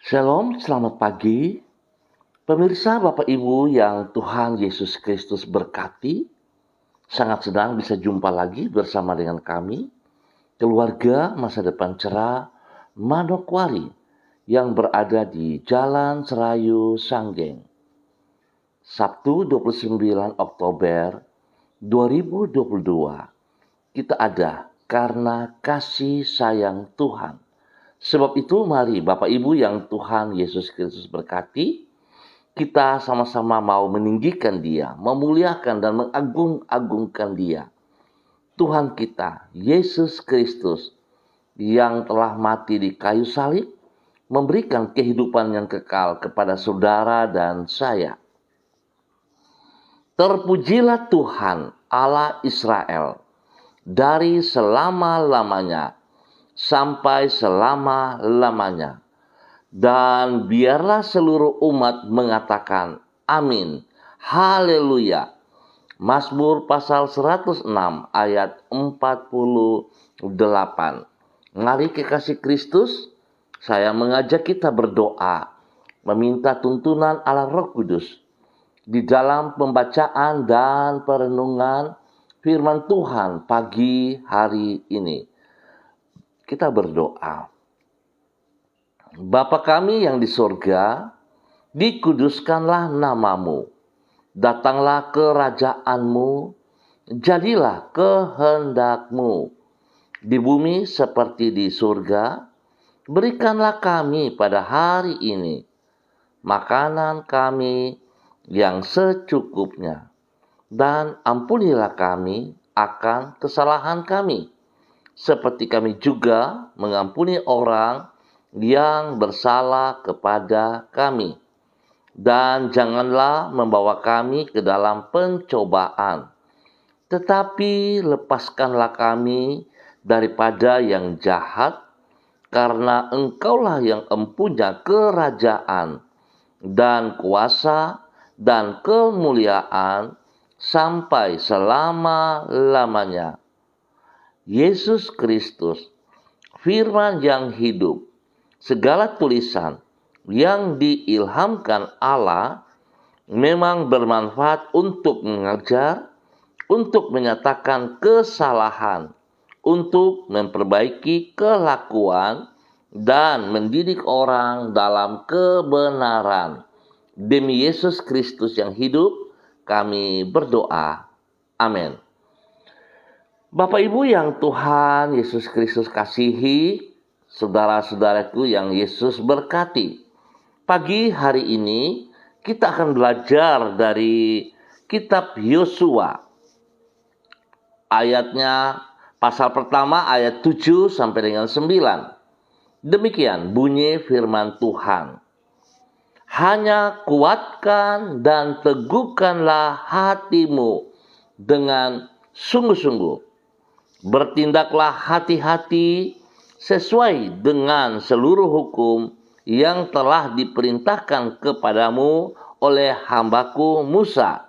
Shalom, selamat pagi. Pemirsa, Bapak Ibu yang Tuhan Yesus Kristus berkati, sangat senang bisa jumpa lagi bersama dengan kami, keluarga masa depan cerah Manokwari yang berada di Jalan Serayu Sanggeng. Sabtu 29 Oktober 2022, kita ada karena kasih sayang Tuhan. Sebab itu mari Bapak Ibu yang Tuhan Yesus Kristus berkati, kita sama-sama mau meninggikan Dia, memuliakan dan mengagung-agungkan Dia. Tuhan kita, Yesus Kristus, yang telah mati di kayu salib, memberikan kehidupan yang kekal kepada saudara dan saya. Terpujilah Tuhan Allah Israel dari selama-lamanya sampai selama-lamanya. Dan biarlah seluruh umat mengatakan amin. Haleluya. Mazmur pasal 106 ayat 48. Mari kekasih Kristus, saya mengajak kita berdoa, meminta tuntunan Allah Roh Kudus di dalam pembacaan dan perenungan firman Tuhan pagi hari ini. Kita berdoa. Bapa kami yang di surga, dikuduskanlah namamu. Datanglah kerajaanmu, jadilah kehendakmu. Di bumi seperti di surga, berikanlah kami pada hari ini makanan kami yang secukupnya. Dan ampunilah kami akan kesalahan kami, seperti kami juga mengampuni orang yang bersalah kepada kami. Dan janganlah membawa kami ke dalam pencobaan, tetapi lepaskanlah kami daripada yang jahat, karena Engkaulah yang empunya kerajaan dan kuasa dan kemuliaan sampai selama-lamanya. Yesus Kristus, firman yang hidup, segala tulisan yang diilhamkan Allah memang bermanfaat untuk mengajar, untuk menyatakan kesalahan, untuk memperbaiki kelakuan, dan mendidik orang dalam kebenaran. Demi Yesus Kristus yang hidup, kami berdoa. Amin. Bapak Ibu yang Tuhan Yesus Kristus kasihi, saudara-saudaraku yang Yesus berkati. Pagi hari ini kita akan belajar dari kitab Yosua. Ayatnya pasal pertama ayat 7 sampai dengan 9. Demikian bunyi firman Tuhan. Hanya kuatkan dan teguhkanlah hatimu dengan sungguh-sungguh. Bertindaklah hati-hati sesuai dengan seluruh hukum yang telah diperintahkan kepadamu oleh hambaku Musa.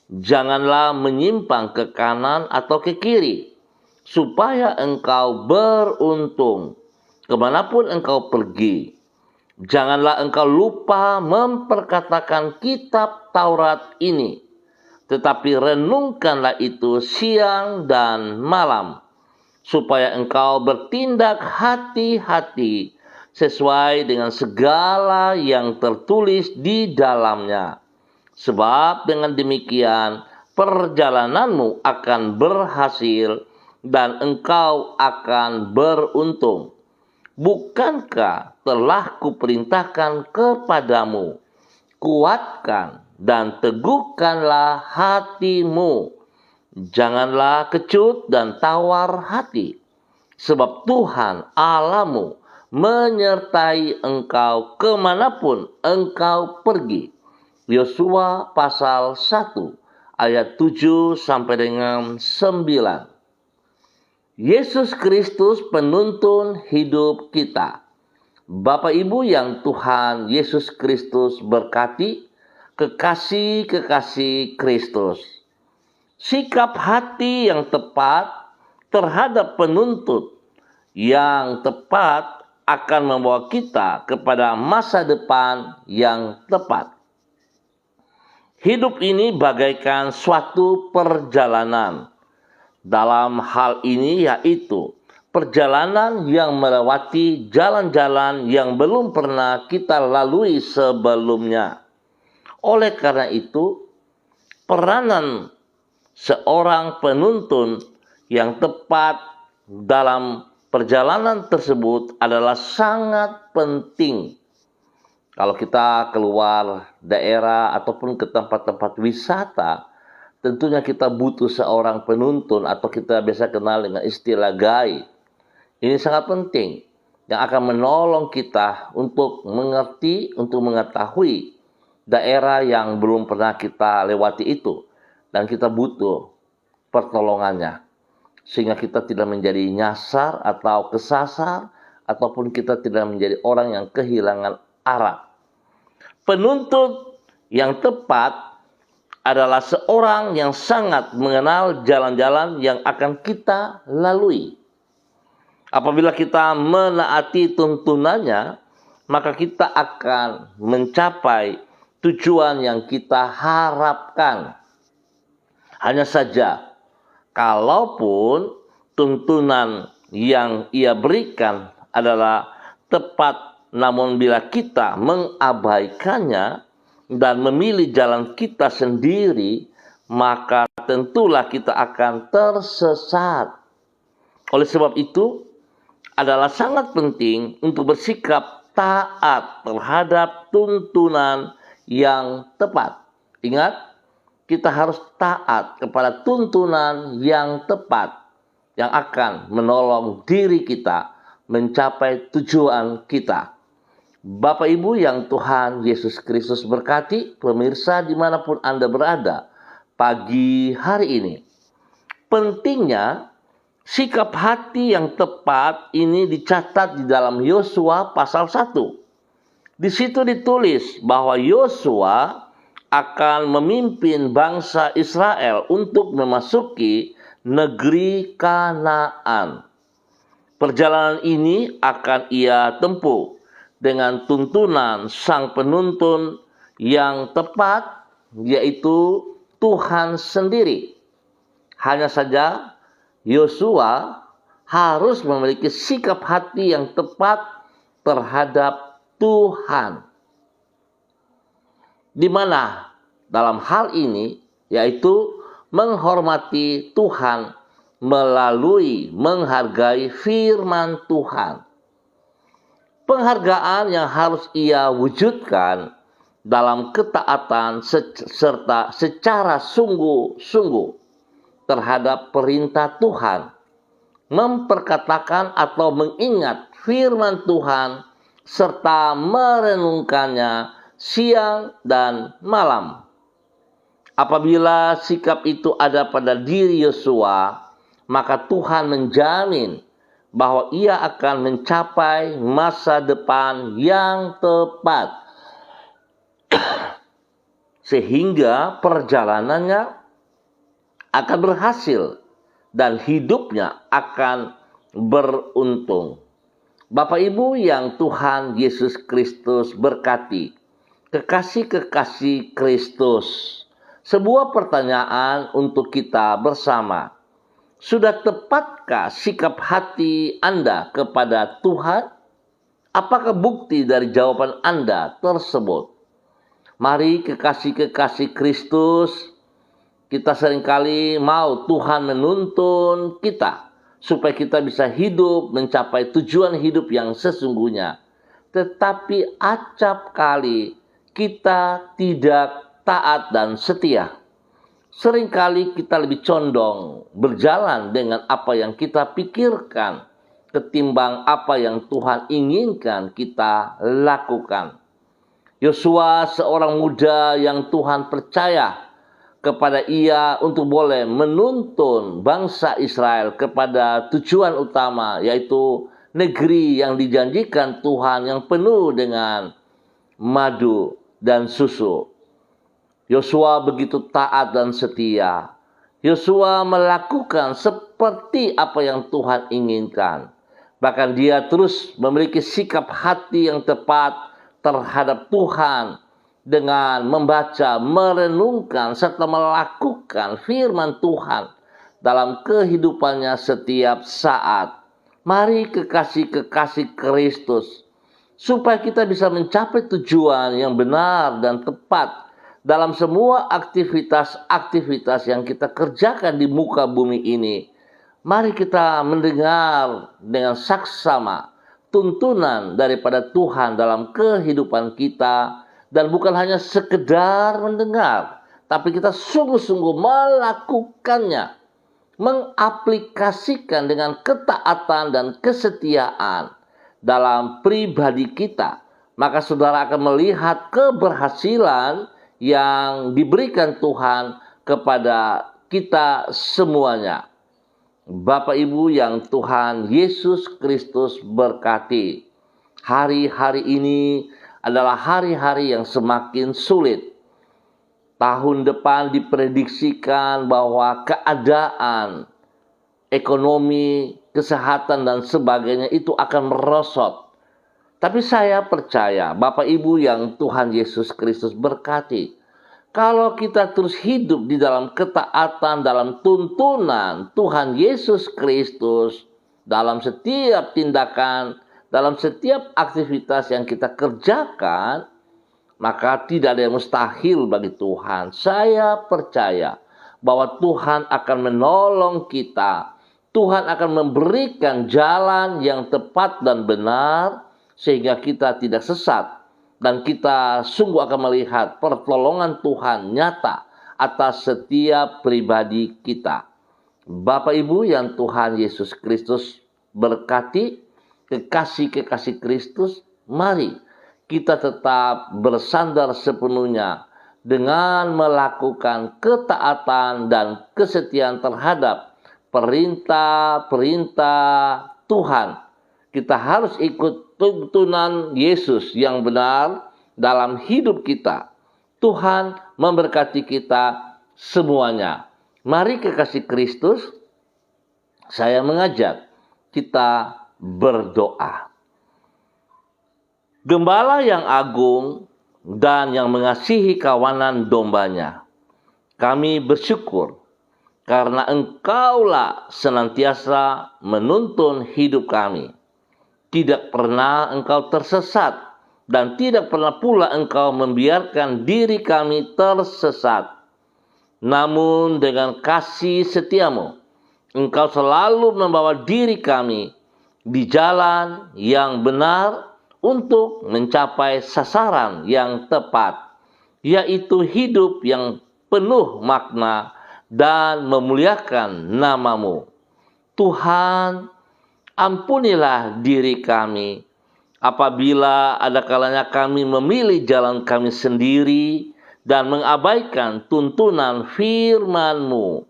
Janganlah menyimpang ke kanan atau ke kiri, supaya engkau beruntung kemanapun engkau pergi. Janganlah engkau lupa memperkatakan kitab Taurat ini, tetapi renungkanlah itu siang dan malam, supaya engkau bertindak hati-hati sesuai dengan segala yang tertulis di dalamnya. Sebab dengan demikian perjalananmu akan berhasil dan engkau akan beruntung. Bukankah telah kuperintahkan kepadamu, kuatkan dan teguhkanlah hatimu. Janganlah kecut dan tawar hati, sebab Tuhan Allahmu menyertai engkau kemanapun engkau pergi. Yosua pasal 1 ayat 7 sampai dengan 9. Yesus Kristus penuntun hidup kita. Bapak Ibu yang Tuhan Yesus Kristus berkati, kekasih-kekasih Kristus. Sikap hati yang tepat terhadap penuntut yang tepat akan membawa kita kepada masa depan yang tepat. Hidup ini bagaikan suatu perjalanan. Dalam hal ini yaitu perjalanan yang melewati jalan-jalan yang belum pernah kita lalui sebelumnya. Oleh karena itu, peranan seorang penuntun yang tepat dalam perjalanan tersebut adalah sangat penting. Kalau kita keluar daerah ataupun ke tempat-tempat wisata, tentunya kita butuh seorang penuntun atau kita biasa kenal dengan istilah guide. Ini sangat penting yang akan menolong kita untuk mengerti, untuk mengetahui daerah yang belum pernah kita lewati itu. Dan kita butuh pertolongannya. Sehingga kita tidak menjadi nyasar atau kesasar, ataupun kita tidak menjadi orang yang kehilangan arah. Penuntun yang tepat adalah seorang yang sangat mengenal jalan-jalan yang akan kita lalui. Apabila kita menaati tuntunannya, maka kita akan mencapai tujuan yang kita harapkan. Hanya saja, kalaupun tuntunan yang ia berikan adalah tepat, namun bila kita mengabaikannya dan memilih jalan kita sendiri, maka tentulah kita akan tersesat. Oleh sebab itu, adalah sangat penting untuk bersikap taat terhadap tuntunan yang tepat. Ingat, kita harus taat kepada tuntunan yang tepat yang akan menolong diri kita mencapai tujuan kita. Bapak Ibu yang Tuhan Yesus Kristus berkati, pemirsa dimanapun Anda berada pagi hari ini. Pentingnya sikap hati yang tepat ini dicatat di dalam Yosua pasal 1. Di situ ditulis bahwa Yosua akan memimpin bangsa Israel untuk memasuki negeri Kanaan. Perjalanan ini akan ia tempuh dengan tuntunan sang penuntun yang tepat, yaitu Tuhan sendiri. Hanya saja Yosua harus memiliki sikap hati yang tepat terhadap Tuhan. Di mana dalam hal ini yaitu menghormati Tuhan melalui menghargai firman Tuhan. Penghargaan yang harus ia wujudkan dalam ketaatan serta secara sungguh-sungguh terhadap perintah Tuhan, memperkatakan atau mengingat firman Tuhan serta merenungkannya siang dan malam. Apabila sikap itu ada pada diri Yosua, maka Tuhan menjamin bahwa ia akan mencapai masa depan yang tepat. Sehingga perjalanannya akan berhasil dan hidupnya akan beruntung. Bapak Ibu yang Tuhan Yesus Kristus berkati, kekasih-kekasih Kristus, sebuah pertanyaan untuk kita bersama. Sudah tepatkah sikap hati Anda kepada Tuhan? Apakah bukti dari jawaban Anda tersebut? Mari kekasih-kekasih Kristus, kita seringkali mau Tuhan menuntun kita supaya kita bisa hidup mencapai tujuan hidup yang sesungguhnya. Tetapi acap kali kita tidak taat dan setia. Seringkali kita lebih condong berjalan dengan apa yang kita pikirkan ketimbang apa yang Tuhan inginkan kita lakukan. Yosua seorang muda yang Tuhan percaya kepada ia untuk boleh menuntun bangsa Israel kepada tujuan utama, yaitu negeri yang dijanjikan Tuhan yang penuh dengan madu dan susu. Yosua begitu taat dan setia. Yosua melakukan seperti apa yang Tuhan inginkan. Bahkan dia terus memiliki sikap hati yang tepat terhadap Tuhan dengan membaca, merenungkan, serta melakukan firman Tuhan dalam kehidupannya setiap saat. Mari kekasih-kekasih Kristus, supaya kita bisa mencapai tujuan yang benar dan tepat dalam semua aktivitas-aktivitas yang kita kerjakan di muka bumi ini. Mari kita mendengar dengan saksama tuntunan daripada Tuhan dalam kehidupan kita, dan bukan hanya sekedar mendengar, tapi kita sungguh-sungguh melakukannya, mengaplikasikan dengan ketaatan dan kesetiaan dalam pribadi kita. Maka saudara akan melihat keberhasilan yang diberikan Tuhan kepada kita semuanya. Bapak Ibu yang Tuhan Yesus Kristus berkati, hari-hari ini adalah hari-hari yang semakin sulit. Tahun depan diprediksikan bahwa keadaan ekonomi, kesehatan, dan sebagainya itu akan merosot. Tapi saya percaya, Bapak Ibu yang Tuhan Yesus Kristus berkati, kalau kita terus hidup di dalam ketaatan, dalam tuntunan Tuhan Yesus Kristus, dalam setiap tindakan, dalam setiap aktivitas yang kita kerjakan, maka tidak ada yang mustahil bagi Tuhan. Saya percaya bahwa Tuhan akan menolong kita. Tuhan akan memberikan jalan yang tepat dan benar, sehingga kita tidak sesat. Dan kita sungguh akan melihat pertolongan Tuhan nyata atas setiap pribadi kita. Bapak Ibu yang Tuhan Yesus Kristus berkati, kekasih-kekasih Kristus, mari kita tetap bersandar sepenuhnya dengan melakukan ketaatan dan kesetiaan terhadap perintah-perintah Tuhan. Kita harus ikut tuntunan Yesus yang benar dalam hidup kita. Tuhan memberkati kita semuanya. Mari kekasih Kristus, saya mengajak kita berdoa. Gembala yang agung dan yang mengasihi kawanan dombanya, kami bersyukur karena Engkaulah senantiasa menuntun hidup kami. Tidak pernah Engkau tersesat, dan tidak pernah pula Engkau membiarkan diri kami tersesat. Namun dengan kasih setiamu, Engkau selalu membawa diri kami di jalan yang benar untuk mencapai sasaran yang tepat, yaitu hidup yang penuh makna dan memuliakan nama-Mu. Tuhan, ampunilah diri kami apabila ada kalanya kami memilih jalan kami sendiri dan mengabaikan tuntunan firman-Mu.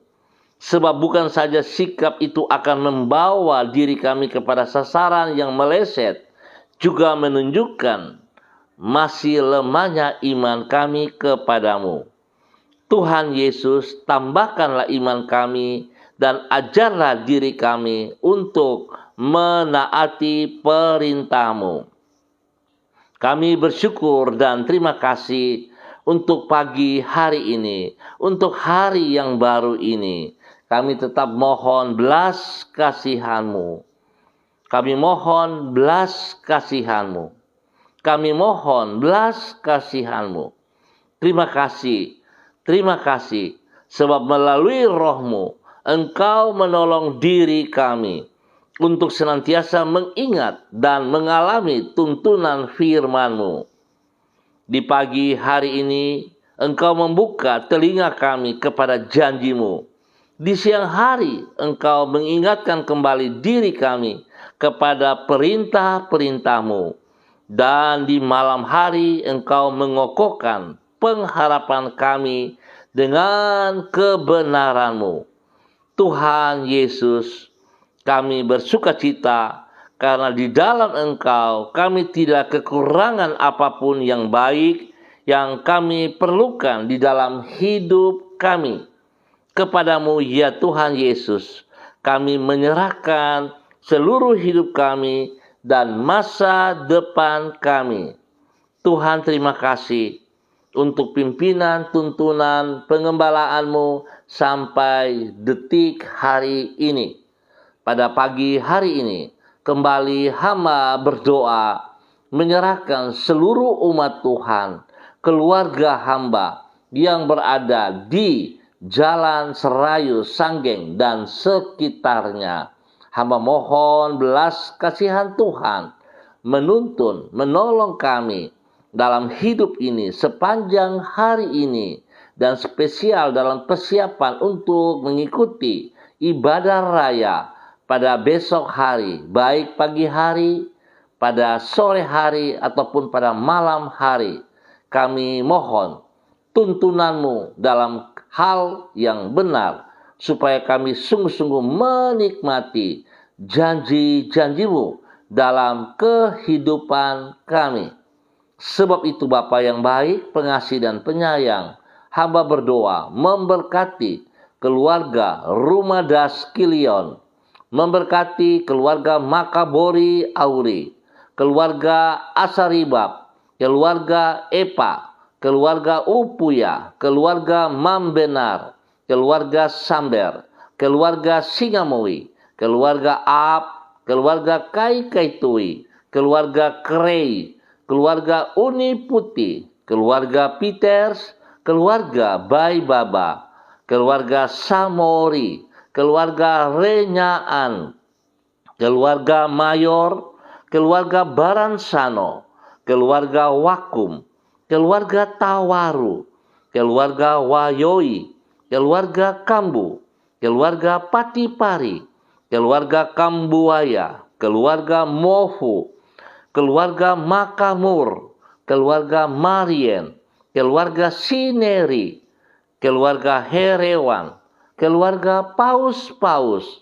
Sebab bukan saja sikap itu akan membawa diri kami kepada sasaran yang meleset, juga menunjukkan masih lemahnya iman kami kepadamu. Tuhan Yesus, tambahkanlah iman kami dan ajarlah diri kami untuk menaati perintah-Mu. Kami bersyukur dan terima kasih untuk pagi hari ini, untuk hari yang baru ini. Kami tetap mohon belas kasihan-Mu. Kami mohon belas kasihan-Mu. Kami mohon belas kasihan-Mu. Terima kasih, sebab melalui Roh-Mu, Engkau menolong diri kami untuk senantiasa mengingat dan mengalami tuntunan firman-Mu. Di pagi hari ini, Engkau membuka telinga kami kepada janji-Mu. Di siang hari, Engkau mengingatkan kembali diri kami kepada perintah-perintah-Mu. Dan di malam hari, Engkau mengokohkan pengharapan kami dengan kebenaran-Mu. Tuhan Yesus, kami bersukacita karena di dalam Engkau kami tidak kekurangan apapun yang baik yang kami perlukan di dalam hidup kami. Kepadamu ya Tuhan Yesus, kami menyerahkan seluruh hidup kami, dan masa depan kami. Tuhan, terima kasih untuk pimpinan, tuntunan, pengembalaan-Mu sampai detik hari ini. Pada pagi hari ini, kembali hamba berdoa menyerahkan seluruh umat Tuhan, keluarga hamba yang berada di Jalan Serayu Sanggeng dan sekitarnya. Hamba mohon belas kasihan Tuhan menuntun, menolong kami dalam hidup ini sepanjang hari ini, dan spesial dalam persiapan untuk mengikuti ibadah raya pada besok hari, baik pagi hari, pada sore hari, ataupun pada malam hari. Kami mohon tuntunan-Mu dalam hal yang benar, supaya kami sungguh-sungguh menikmati janji-janji-Mu dalam kehidupan kami. Sebab itu Bapa yang baik, pengasih dan penyayang, hamba berdoa memberkati keluarga Rumah Das Kilion, memberkati keluarga Makabori Auri, keluarga Asaribab, keluarga Epa, keluarga Upuya, keluarga Mambenar, keluarga Samber, keluarga Singamowi, keluarga Ab, keluarga Kai Kaitui, keluarga Krei, keluarga Uni Putih, keluarga Peters, keluarga Bai Baba, keluarga Samori, keluarga Renyaan, keluarga Mayor, keluarga Baransano, keluarga Wakum, keluarga Tawaru, keluarga Wayoi, keluarga Kambu, keluarga Patipari, keluarga Kambuaya, keluarga Mofu, keluarga Makamur, keluarga Marien, keluarga Sineri, keluarga Herewan, keluarga Paus-Paus,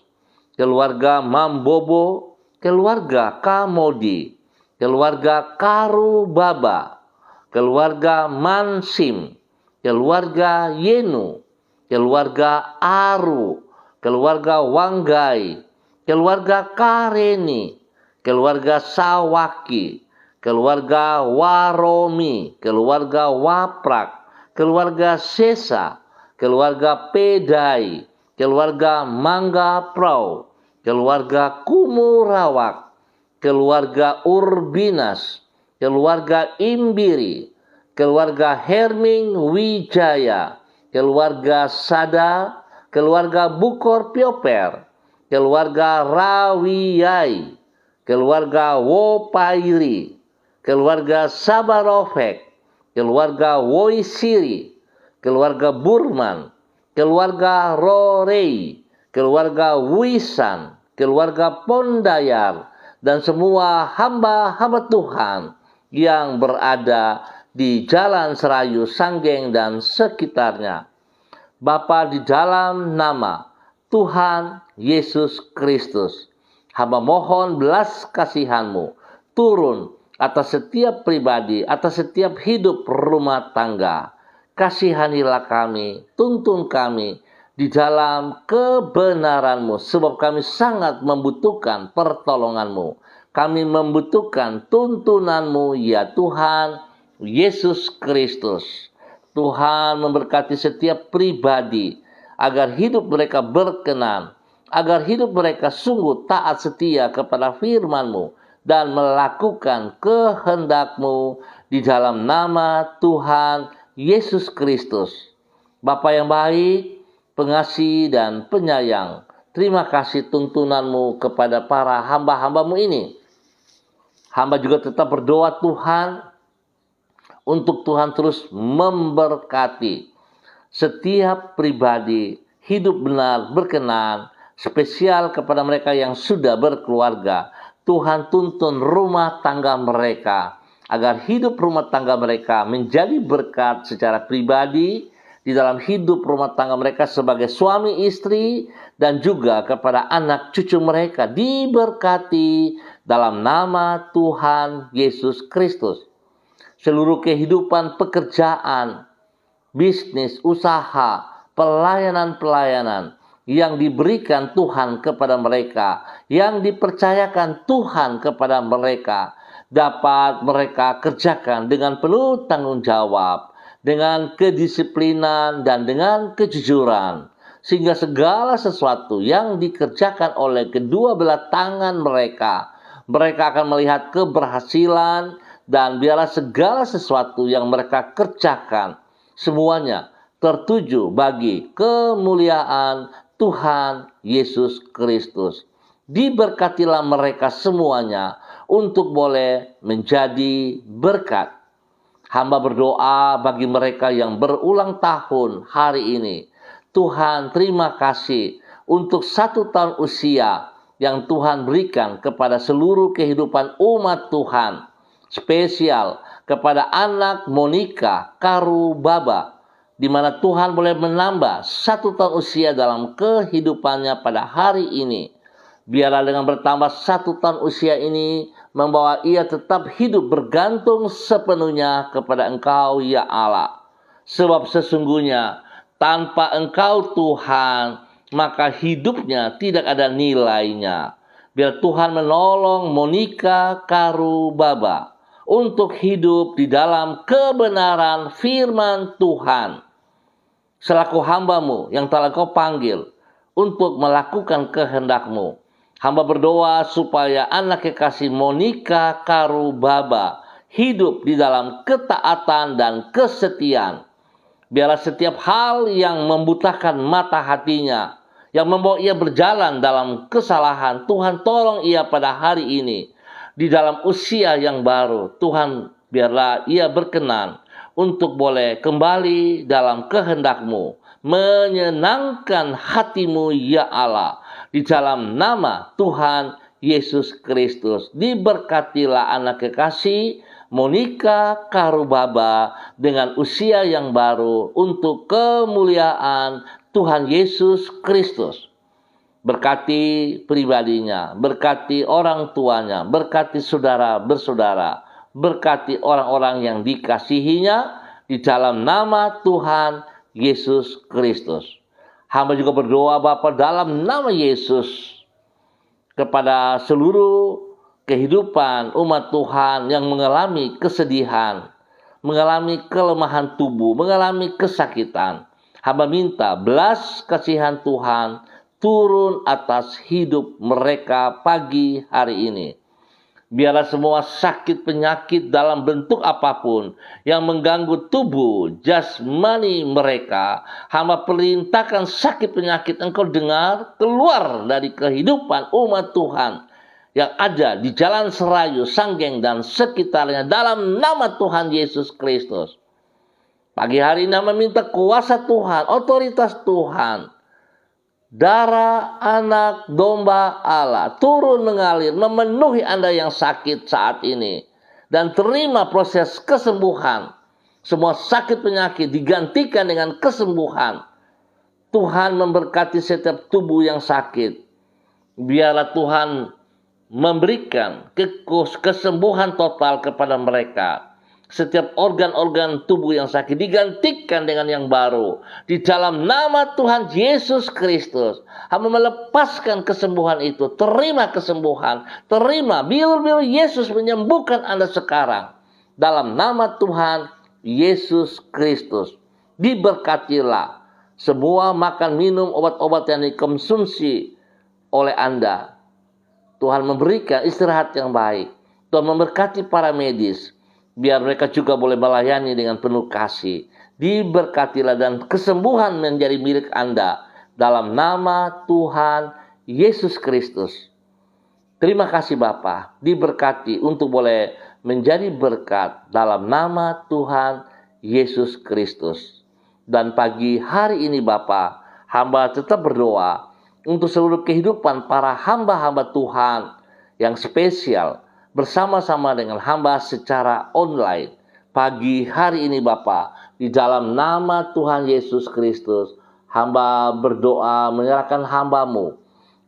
keluarga Mambobo, keluarga Kamodi, keluarga Karubaba, keluarga Mansim, keluarga Yenu, keluarga Aru, keluarga Wanggai, keluarga Kareni, keluarga Sawaki, keluarga Waromi, keluarga Waprak, keluarga Sesa, keluarga Pedai, keluarga Mangga Prau, keluarga Kumurawak, keluarga Urbinas, keluarga Imbiri, keluarga Herming Wijaya, keluarga Sada, keluarga Bukor Pioper, keluarga Rawiyai, keluarga Wopairi, keluarga Sabarofek, keluarga Woisiri, keluarga Burman, keluarga Rorei, keluarga Wisan, keluarga Pondayar, dan semua hamba-hamba Tuhan yang berada di Jalan Serayu Sanggeng dan sekitarnya. Bapa, di dalam nama Tuhan Yesus Kristus, hamba mohon belas kasihan-Mu turun atas setiap pribadi, atas setiap hidup rumah tangga. Kasihanilah kami, tuntun kami di dalam kebenaran-Mu, sebab kami sangat membutuhkan pertolongan-Mu. Kami membutuhkan tuntunan-Mu, ya Tuhan Yesus Kristus. Tuhan memberkati setiap pribadi agar hidup mereka berkenan, agar hidup mereka sungguh taat setia kepada firman-Mu dan melakukan kehendak-Mu di dalam nama Tuhan Yesus Kristus. Bapa yang baik, pengasih dan penyayang, terima kasih tuntunan-Mu kepada para hamba-hamba-Mu ini. Hamba juga tetap berdoa Tuhan, untuk Tuhan terus memberkati setiap pribadi hidup benar, berkenan, spesial kepada mereka yang sudah berkeluarga. Tuhan tuntun rumah tangga mereka, agar hidup rumah tangga mereka menjadi berkat secara pribadi di dalam hidup rumah tangga mereka sebagai suami istri, dan juga kepada anak cucu mereka diberkati dalam nama Tuhan Yesus Kristus. Seluruh kehidupan pekerjaan, bisnis, usaha, pelayanan-pelayanan, yang diberikan Tuhan kepada mereka, yang dipercayakan Tuhan kepada mereka, dapat mereka kerjakan dengan penuh tanggung jawab, dengan kedisiplinan dan dengan kejujuran, sehingga segala sesuatu yang dikerjakan oleh kedua belah tangan mereka, mereka akan melihat keberhasilan, dan biarlah segala sesuatu yang mereka kerjakan semuanya tertuju bagi kemuliaan Tuhan Yesus Kristus. Diberkatilah mereka semuanya untuk boleh menjadi berkat. Hamba berdoa bagi mereka yang berulang tahun hari ini. Tuhan, terima kasih untuk 1 tahun usia yang Tuhan berikan kepada seluruh kehidupan umat Tuhan. Spesial kepada anak Monica Karubaba, di mana Tuhan boleh menambah 1 tahun usia dalam kehidupannya pada hari ini. Biarlah dengan bertambah 1 tahun usia ini membawa ia tetap hidup bergantung sepenuhnya kepada Engkau, ya Allah. Sebab sesungguhnya tanpa Engkau Tuhan, maka hidupnya tidak ada nilainya. Biar Tuhan menolong Monica Karubaba untuk hidup di dalam kebenaran firman Tuhan, selaku hamba-Mu yang telah Kau panggil untuk melakukan kehendak-Mu. Hamba berdoa supaya anak kekasih Monica Karubaba hidup di dalam ketaatan dan kesetiaan. Biarlah setiap hal yang membutakan mata hatinya, yang membawa ia berjalan dalam kesalahan, Tuhan tolong ia pada hari ini. Di dalam usia yang baru, Tuhan biarlah ia berkenan untuk boleh kembali dalam kehendak-Mu, menyenangkan hati-Mu, ya Allah. Di dalam nama Tuhan Yesus Kristus, diberkatilah anak kekasih Monica Karubaba dengan usia yang baru untuk kemuliaan Tuhan Yesus Kristus. Berkati pribadinya, berkati orang tuanya, berkati saudara bersaudara, berkati orang-orang yang dikasihinya di dalam nama Tuhan Yesus Kristus. Hamba juga berdoa Bapa dalam nama Yesus kepada seluruh kehidupan umat Tuhan yang mengalami kesedihan, mengalami kelemahan tubuh, mengalami kesakitan. Hamba minta belas kasihan Tuhan turun atas hidup mereka pagi hari ini. Biarlah semua sakit penyakit dalam bentuk apapun yang mengganggu tubuh jasmani mereka, hamba perintahkan sakit penyakit Engkau dengar keluar dari kehidupan umat Tuhan yang ada di Jalan Serayu, Sanggeng, dan sekitarnya dalam nama Tuhan Yesus Kristus. Pagi hari ini hamba minta kuasa Tuhan, otoritas Tuhan, darah anak domba Allah turun mengalir memenuhi Anda yang sakit saat ini, dan terima proses kesembuhan. Semua sakit penyakit digantikan dengan kesembuhan. Tuhan memberkati setiap tubuh yang sakit. Biarlah Tuhan memberikan kesembuhan total kepada mereka. Setiap organ-organ tubuh yang sakit digantikan dengan yang baru. Di dalam nama Tuhan Yesus Kristus, hamba melepaskan kesembuhan itu. Terima kesembuhan. Terima biur-biur Yesus menyembuhkan Anda sekarang. Dalam nama Tuhan Yesus Kristus. Diberkatilah semua makan, minum, obat-obat yang dikonsumsi oleh Anda. Tuhan memberikan istirahat yang baik. Tuhan memberkati para medis. Biar mereka juga boleh melayani dengan penuh kasih. Diberkatilah dan kesembuhan menjadi milik Anda. Dalam nama Tuhan Yesus Kristus. Terima kasih Bapa. Diberkati untuk boleh menjadi berkat dalam nama Tuhan Yesus Kristus. Dan pagi hari ini Bapa, hamba tetap berdoa untuk seluruh kehidupan para hamba-hamba Tuhan yang spesial, bersama-sama dengan hamba secara online. Pagi hari ini Bapa, di dalam nama Tuhan Yesus Kristus, hamba berdoa menyerahkan hamba-Mu,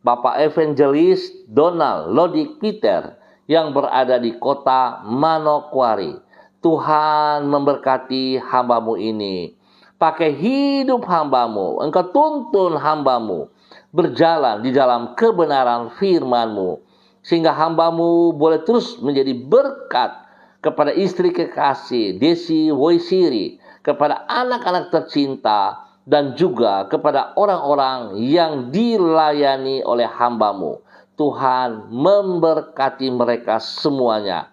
Bapak Evangelis Donald Lodik Peter, yang berada di kota Manokwari. Tuhan memberkati hamba-Mu ini. Pakai hidup hamba-Mu, Engkau tuntun hamba-Mu. berjalan di dalam kebenaran firman-Mu, sehingga hamba-Mu boleh terus menjadi berkat kepada istri kekasih Desi Woisiri, kepada anak-anak tercinta, dan juga kepada orang-orang yang dilayani oleh hamba-Mu. Tuhan memberkati mereka semuanya.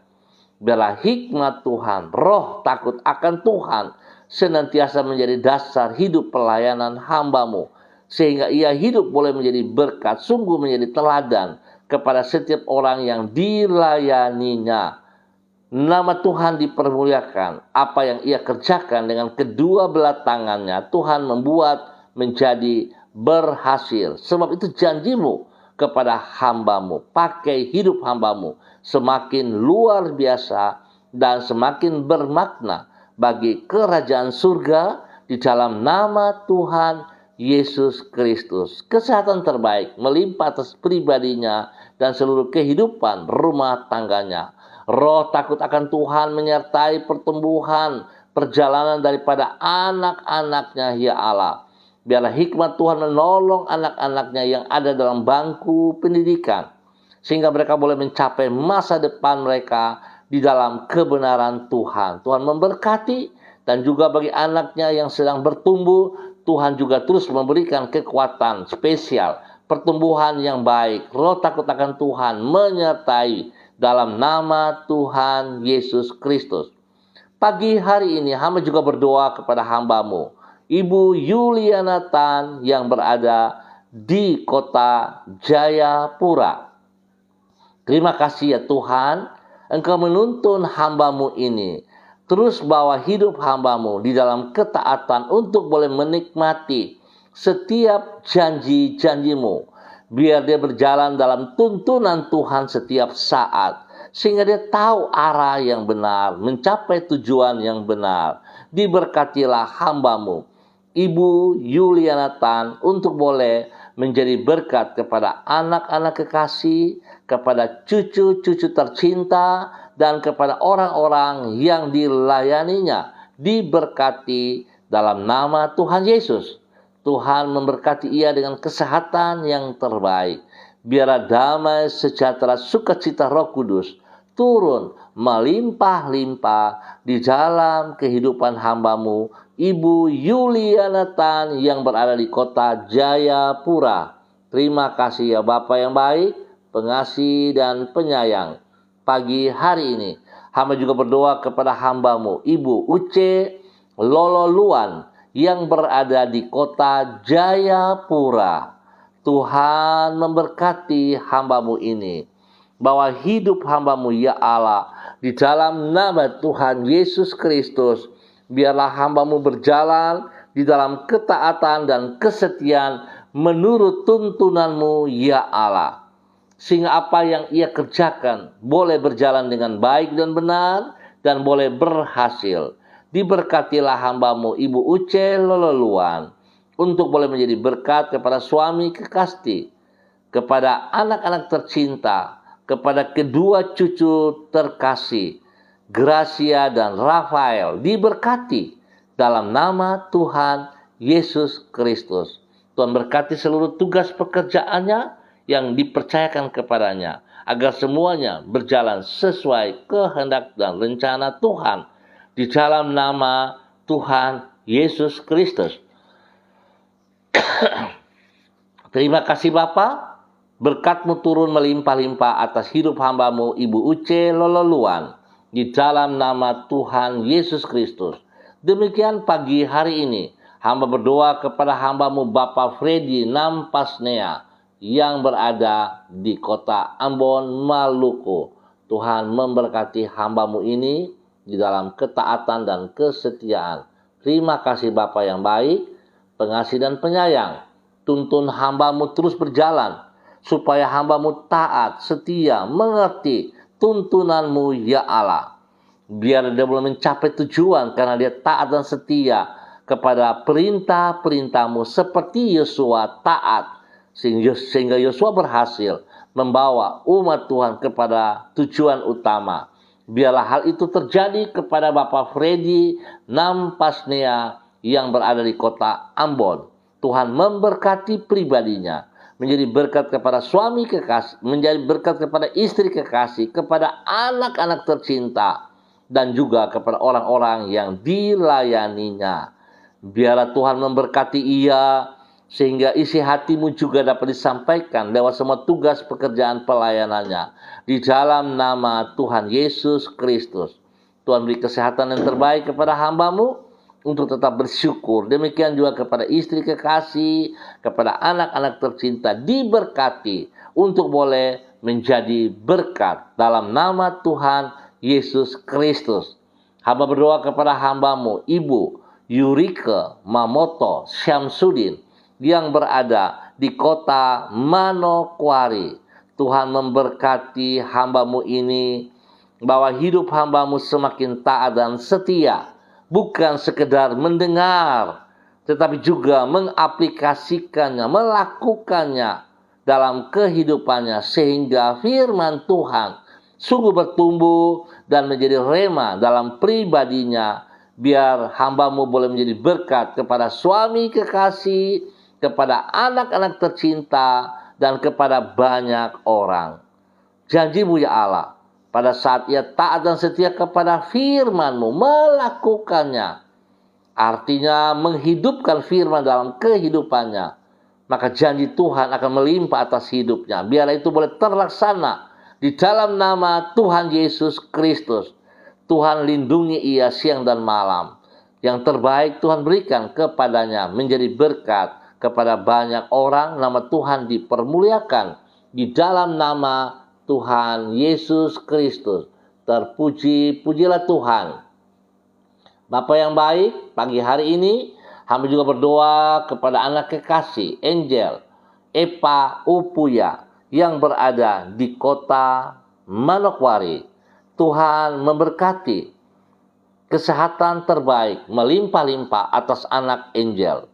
Biarlah hikmat Tuhan, roh takut akan Tuhan senantiasa menjadi dasar hidup pelayanan hamba-Mu, sehingga ia hidup boleh menjadi berkat, sungguh menjadi teladan kepada setiap orang yang dilayaninya. Nama Tuhan dipermuliakan. Apa yang ia kerjakan dengan kedua belah tangannya, Tuhan membuat menjadi berhasil. Sebab itu janji-Mu kepada hamba-Mu. Pakai hidup hamba-Mu semakin luar biasa dan semakin bermakna bagi kerajaan surga di dalam nama Tuhan Yesus Kristus. Kesehatan terbaik melimpah atas pribadinya dan seluruh kehidupan rumah tangganya. Roh takut akan Tuhan menyertai pertumbuhan perjalanan daripada anak-anaknya, ya Allah. Biarlah hikmat Tuhan menolong anak-anaknya yang ada dalam bangku pendidikan, sehingga mereka boleh mencapai masa depan mereka di dalam kebenaran Tuhan. Tuhan memberkati, dan juga bagi anaknya yang sedang bertumbuh, Tuhan juga terus memberikan kekuatan spesial, pertumbuhan yang baik. Roh takut akan Tuhan menyertai dalam nama Tuhan Yesus Kristus. Pagi hari ini hamba juga berdoa kepada hamba-Mu, Ibu Yuliana Tan, yang berada di kota Jayapura. Terima kasih ya Tuhan, Engkau menuntun hamba-Mu ini. Terus bawa hidup hamba-Mu di dalam ketaatan untuk boleh menikmati setiap janji-janji-Mu. Biar dia berjalan dalam tuntunan Tuhan setiap saat, sehingga dia tahu arah yang benar, mencapai tujuan yang benar. Diberkatilah hamba-Mu, Ibu Yuliana Tan, untuk boleh menjadi berkat kepada anak-anak kekasih, kepada cucu-cucu tercinta, dan kepada orang-orang yang dilayaninya. Diberkati dalam nama Tuhan Yesus. Tuhan memberkati ia dengan kesehatan yang terbaik. Biarlah damai, sejahtera, sukacita Roh Kudus turun melimpah-limpah di dalam kehidupan hamba-Mu, Ibu Yuliana Tan, yang berada di kota Jayapura. Terima kasih ya Bapa yang baik, pengasih dan penyayang. Pagi hari ini hamba juga berdoa kepada hamba-Mu, Ibu Uce Lololuan, yang berada di kota Jayapura. Tuhan memberkati hamba-Mu ini. Bawa hidup hamba-Mu ya Allah di dalam nama Tuhan Yesus Kristus. Biarlah hamba-Mu berjalan di dalam ketaatan dan kesetiaan menurut tuntunan-Mu ya Allah. Sehingga apa yang ia kerjakan boleh berjalan dengan baik dan benar, dan boleh berhasil. Diberkatilah hamba-Mu, Ibu Uce Lololuan, untuk boleh menjadi berkat kepada suami kekasih, kepada anak-anak tercinta, kepada kedua cucu terkasih, Gracia dan Rafael. Diberkati dalam nama Tuhan Yesus Kristus. Tuhan berkati seluruh tugas pekerjaannya yang dipercayakan kepadanya, agar semuanya berjalan sesuai kehendak dan rencana Tuhan. Di dalam nama Tuhan Yesus Kristus. Terima kasih Bapa, berkat-Mu turun melimpah-limpah atas hidup hamba-Mu, Ibu Uce Lololuan, di dalam nama Tuhan Yesus Kristus. Demikian pagi hari ini, hamba berdoa kepada hamba-Mu, Bapak Freddy Nampasnea, yang berada di kota Ambon, Maluku. Tuhan memberkati hamba-Mu ini di dalam ketaatan dan kesetiaan. Terima kasih Bapa yang baik, pengasih dan penyayang. Tuntun hamba-Mu terus berjalan, supaya hamba-Mu taat, setia, mengerti tuntunan-Mu ya Allah. Biar dia boleh mencapai tujuan karena dia taat dan setia kepada perintah-perintah-Mu, seperti Yosua taat, sehingga Yosua berhasil membawa umat Tuhan kepada tujuan utama. Biarlah hal itu terjadi kepada Bapak Freddy Nampasnea yang berada di kota Ambon. Tuhan memberkati pribadinya, menjadi berkat kepada suami kekasih, menjadi berkat kepada istri kekasih, kepada anak-anak tercinta, dan juga kepada orang-orang yang dilayaninya. Biarlah Tuhan memberkati ia, sehingga isi hatimu juga dapat disampaikan lewat semua tugas pekerjaan pelayanannya. Di dalam nama Tuhan Yesus Kristus. Tuhan beri kesehatan yang terbaik kepada hamba-Mu untuk tetap bersyukur. Demikian juga kepada istri kekasih, kepada anak-anak tercinta, diberkati untuk boleh menjadi berkat dalam nama Tuhan Yesus Kristus. Hamba berdoa kepada hamba-Mu, Ibu Yurike Mamoto Syamsuddin, yang berada di kota Manokwari. Tuhan memberkati hamba-Mu ini, bahwa hidup hamba-Mu semakin taat dan setia, bukan sekedar mendengar, tetapi juga mengaplikasikannya, melakukannya dalam kehidupannya, sehingga firman Tuhan sungguh bertumbuh dan menjadi rema dalam pribadinya. Biar hamba-Mu boleh menjadi berkat kepada suami kekasih, kepada anak-anak tercinta, dan kepada banyak orang. Janji-Mu ya Allah, pada saat ia taat dan setia kepada firman-Mu, melakukannya, artinya menghidupkan firman dalam kehidupannya, maka janji Tuhan akan melimpah atas hidupnya. Biarlah itu boleh terlaksana di dalam nama Tuhan Yesus Kristus. Tuhan lindungi ia siang dan malam. Yang terbaik Tuhan berikan kepadanya, menjadi berkat kepada banyak orang. Nama Tuhan dipermuliakan di dalam nama Tuhan Yesus Kristus. Terpuji-pujilah Tuhan. Bapa yang baik, pagi hari ini hamba juga berdoa kepada anak kekasih Angel Epa Upuya yang berada di kota Manokwari. Tuhan memberkati kesehatan terbaik melimpah-limpah atas anak Angel.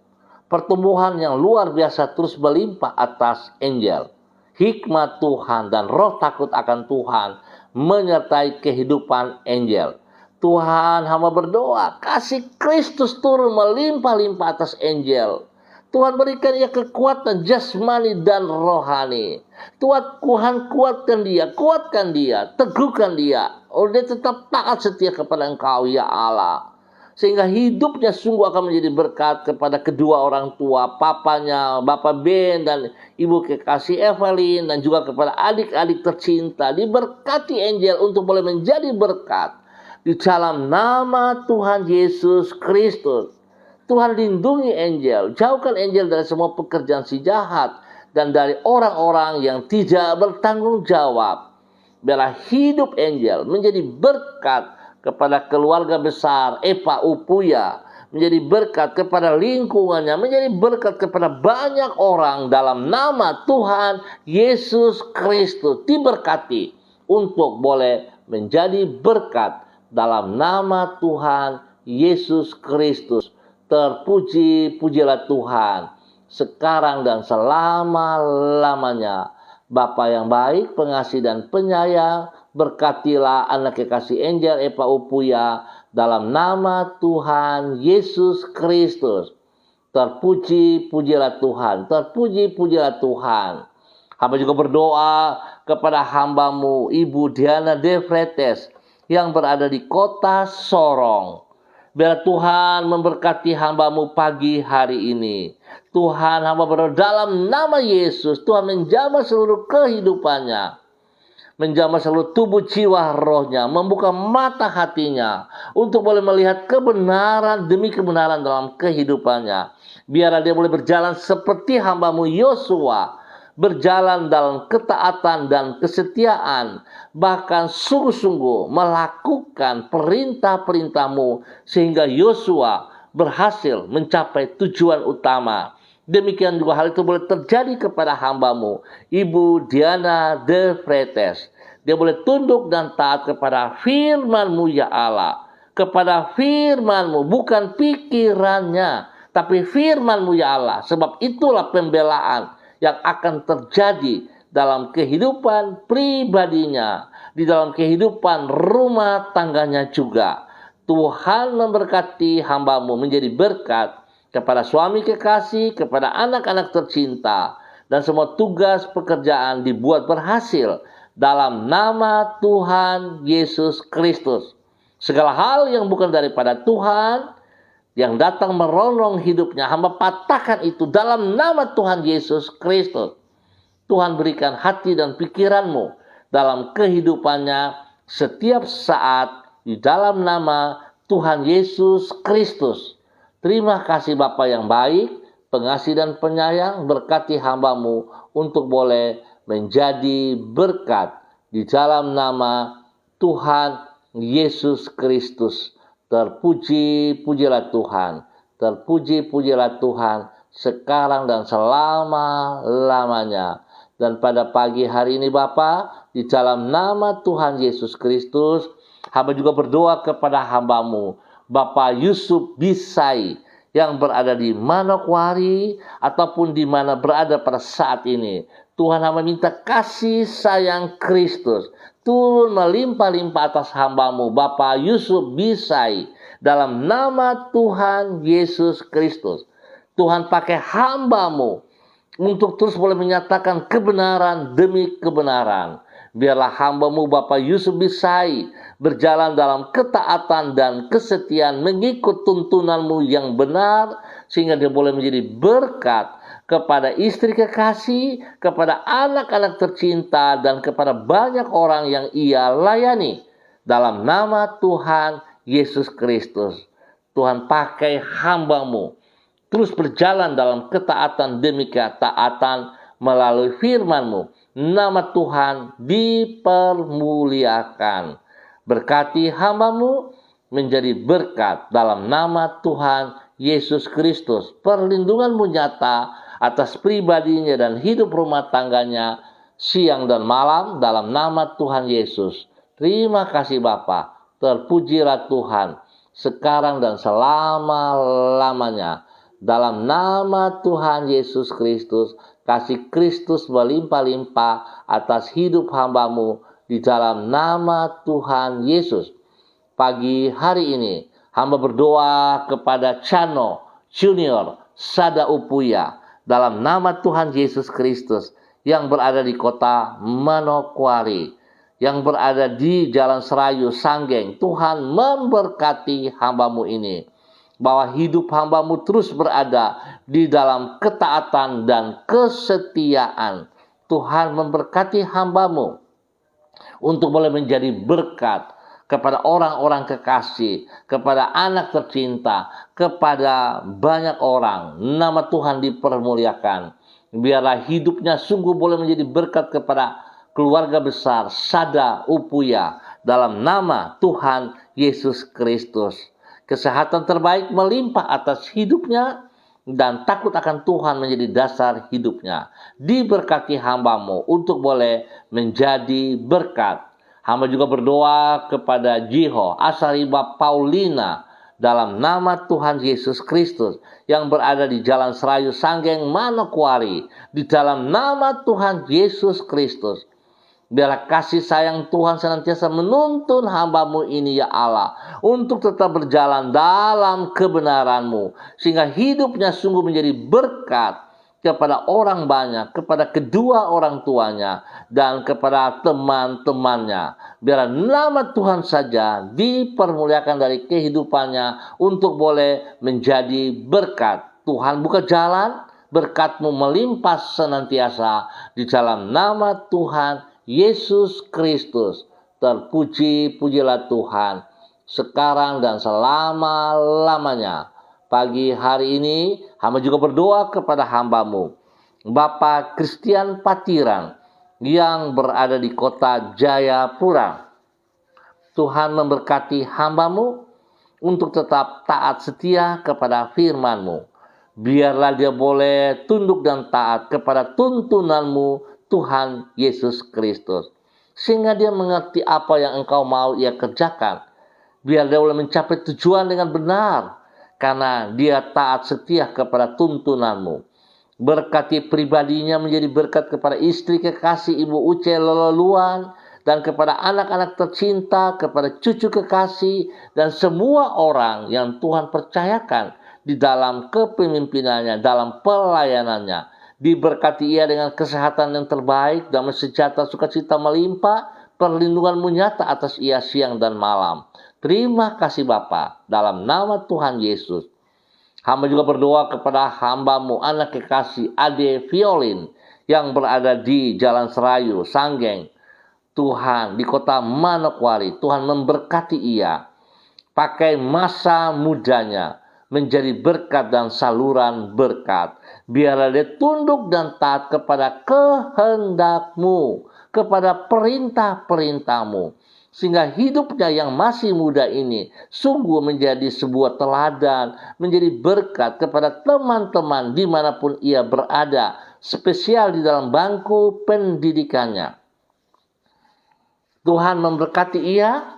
Pertumbuhan yang luar biasa terus melimpah atas Angel. Hikmat Tuhan dan roh takut akan Tuhan menyertai kehidupan Angel. Tuhan, hamba berdoa, kasih Kristus turun melimpah-limpah atas Angel. Tuhan berikan ia kekuatan jasmani dan rohani. Tuhan kuatkan dia, teguhkan dia. Dia tetap taat setia kepada Engkau ya Allah. Sehingga hidupnya sungguh akan menjadi berkat kepada kedua orang tua, papanya, Bapak Ben dan Ibu kekasih Evelyn, dan juga kepada adik-adik tercinta. Diberkati Angel untuk boleh menjadi berkat di dalam nama Tuhan Yesus Kristus. Tuhan lindungi Angel, jauhkan Angel dari semua pekerjaan si jahat dan dari orang-orang yang tidak bertanggung jawab. Biarlah hidup Angel menjadi berkat kepada keluarga besar Epa Upuya, menjadi berkat kepada lingkungannya, menjadi berkat kepada banyak orang dalam nama Tuhan Yesus Kristus. Diberkati untuk boleh menjadi berkat dalam nama Tuhan Yesus Kristus. Terpuji-pujilah Tuhan sekarang dan selama-lamanya. Bapa yang baik, pengasih dan penyayang, berkatilah anak kekasih Angel Epa Upuya dalam nama Tuhan Yesus Kristus. Terpuji-pujilah Tuhan, terpuji-pujilah Tuhan. Hamba juga berdoa kepada hamba-Mu Ibu Diana De Fretes yang berada di kota Sorong. Biar Tuhan memberkati hamba-Mu pagi hari ini. Tuhan, hamba berdoa dalam nama Yesus, Tuhan menjamah seluruh kehidupannya, menjamah seluruh tubuh jiwa rohnya, membuka mata hatinya untuk boleh melihat kebenaran demi kebenaran dalam kehidupannya. Biarlah dia boleh berjalan seperti hamba-Mu Yosua, berjalan dalam ketaatan dan kesetiaan, bahkan sungguh-sungguh melakukan perintah-perintah-Mu, sehingga Yosua berhasil mencapai tujuan utama. Demikian juga hal itu boleh terjadi kepada hamba-Mu Ibu Diana De Fretes. Dia boleh tunduk dan taat kepada firman-Mu ya Allah, kepada firman-Mu, bukan pikirannya, tapi firman-Mu ya Allah. Sebab itulah pembelaan yang akan terjadi dalam kehidupan pribadinya, di dalam kehidupan rumah tangganya juga. Tuhan memberkati hamba-Mu menjadi berkat kepada suami kekasih, kepada anak-anak tercinta, dan semua tugas pekerjaan dibuat berhasil dalam nama Tuhan Yesus Kristus. Segala hal yang bukan daripada Tuhan, yang datang merongrong hidupnya, hamba patahkan itu dalam nama Tuhan Yesus Kristus. Tuhan berikan hati dan pikiranmu dalam kehidupannya setiap saat di dalam nama Tuhan Yesus Kristus. Terima kasih Bapa yang baik, pengasih dan penyayang, berkati hambamu untuk boleh menjadi berkat di dalam nama Tuhan Yesus Kristus. Terpuji-pujilah Tuhan, terpuji-pujilah Tuhan sekarang dan selama-lamanya. Dan pada pagi hari ini Bapa, di dalam nama Tuhan Yesus Kristus, hamba juga berdoa kepada hambamu, Bapak Yusuf Bisai, yang berada di Manokwari ataupun di mana berada pada saat ini. Tuhan, hamba minta kasih sayang Kristus turun melimpah-limpah atas hambamu, Bapak Yusuf Bisai, dalam nama Tuhan Yesus Kristus. Tuhan, pakai hambamu untuk terus boleh menyatakan kebenaran demi kebenaran. Biarlah hambamu Bapak Yusuf Bisai berjalan dalam ketaatan dan kesetiaan mengikut tuntunanmu yang benar, sehingga dia boleh menjadi berkat kepada istri kekasih, kepada anak-anak tercinta, dan kepada banyak orang yang ia layani. Dalam nama Tuhan Yesus Kristus, Tuhan pakai hambamu terus berjalan dalam ketaatan demi ketaatan melalui firman-Mu. Nama Tuhan dipermuliakan. Berkati hambamu menjadi berkat dalam nama Tuhan Yesus Kristus. Perlindungan-Mu nyata atas pribadinya dan hidup rumah tangganya siang dan malam dalam nama Tuhan Yesus. Terima kasih Bapa. Terpujilah Tuhan sekarang dan selama-lamanya. Dalam nama Tuhan Yesus Kristus, kasih Kristus berlimpah-limpah atas hidup hambamu di dalam nama Tuhan Yesus. Pagi hari ini, hamba berdoa kepada Chano Junior Sada Upuya dalam nama Tuhan Yesus Kristus yang berada di kota Manokwari, yang berada di Jalan Serayu Sanggeng. Tuhan memberkati hambamu ini, bahwa hidup hambamu terus berada di dalam ketaatan dan kesetiaan. Tuhan memberkati hambamu untuk boleh menjadi berkat kepada orang-orang kekasih, kepada anak tercinta, kepada banyak orang. Nama Tuhan dipermuliakan. Biarlah hidupnya sungguh boleh menjadi berkat kepada keluarga besar Sada Upuya dalam nama Tuhan Yesus Kristus. Kesehatan terbaik melimpah atas hidupnya, dan takut akan Tuhan menjadi dasar hidupnya. Diberkati hambamu untuk boleh menjadi berkat. Hamba juga berdoa kepada Jiho Asariba Paulina dalam nama Tuhan Yesus Kristus yang berada di Jalan Serayu Sanggeng Manokwari, di dalam nama Tuhan Yesus Kristus. Biarlah kasih sayang Tuhan senantiasa menuntun hambamu ini ya Allah, untuk tetap berjalan dalam kebenaran-Mu, sehingga hidupnya sungguh menjadi berkat kepada orang banyak, kepada kedua orang tuanya, dan kepada teman-temannya. Biarlah nama Tuhan saja dipermuliakan dari kehidupannya untuk boleh menjadi berkat. Tuhan buka jalan, berkat-Mu melimpah senantiasa di dalam nama Tuhan Yesus Kristus. Terpuji-pujilah Tuhan sekarang dan selama-lamanya. Pagi hari ini hamba juga berdoa kepada hambamu, Bapak Christian Patiran, yang berada di kota Jayapura. Tuhan memberkati hambamu untuk tetap taat setia kepada firman-Mu. Biarlah dia boleh tunduk dan taat kepada tuntunan-Mu Tuhan Yesus Kristus, sehingga dia mengerti apa yang Engkau mau ia kerjakan. Biar dia boleh mencapai tujuan dengan benar, karena dia taat setia kepada tuntunan-Mu. Berkati pribadinya menjadi berkat kepada istri kekasih Ibu Uce Leleluan, dan kepada anak-anak tercinta, kepada cucu kekasih, dan semua orang yang Tuhan percayakan di dalam kepemimpinannya, dalam pelayanannya. Diberkati ia dengan kesehatan yang terbaik, damai sejahtera, sukacita melimpah, perlindunganmu nyata atas ia siang dan malam. Terima kasih Bapa, dalam nama Tuhan Yesus. Hamba juga berdoa kepada hambamu, anak kekasih Ade Violin, yang berada di Jalan Serayu, Sanggeng. Tuhan, di kota Manokwari, Tuhan memberkati ia. Pakai masa mudanya menjadi berkat dan saluran berkat. Biarlah dia tunduk dan taat kepada kehendak-Mu, kepada perintah-perintah-Mu. Sehingga hidupnya yang masih muda ini sungguh menjadi sebuah teladan, menjadi berkat kepada teman-teman dimanapun ia berada, spesial di dalam bangku pendidikannya. Tuhan memberkati ia,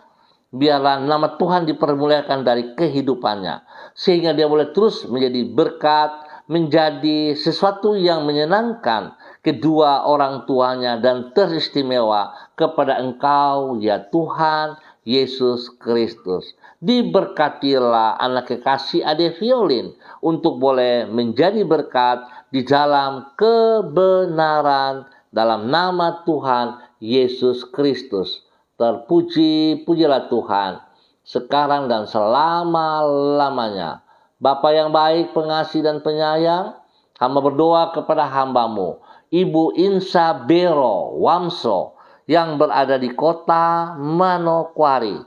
biarlah nama Tuhan dipermuliakan dari kehidupannya, sehingga dia boleh terus menjadi berkat, menjadi sesuatu yang menyenangkan kedua orang tuanya dan teristimewa kepada Engkau, ya Tuhan Yesus Kristus. Diberkatilah anak kekasih Ade Violin untuk boleh menjadi berkat di dalam kebenaran dalam nama Tuhan Yesus Kristus. Terpuji-pujilah Tuhan, sekarang dan selama-lamanya. Bapa yang baik, pengasih dan penyayang, hamba berdoa kepada hambamu, Ibu Insa Bero Wamso, yang berada di kota Manokwari.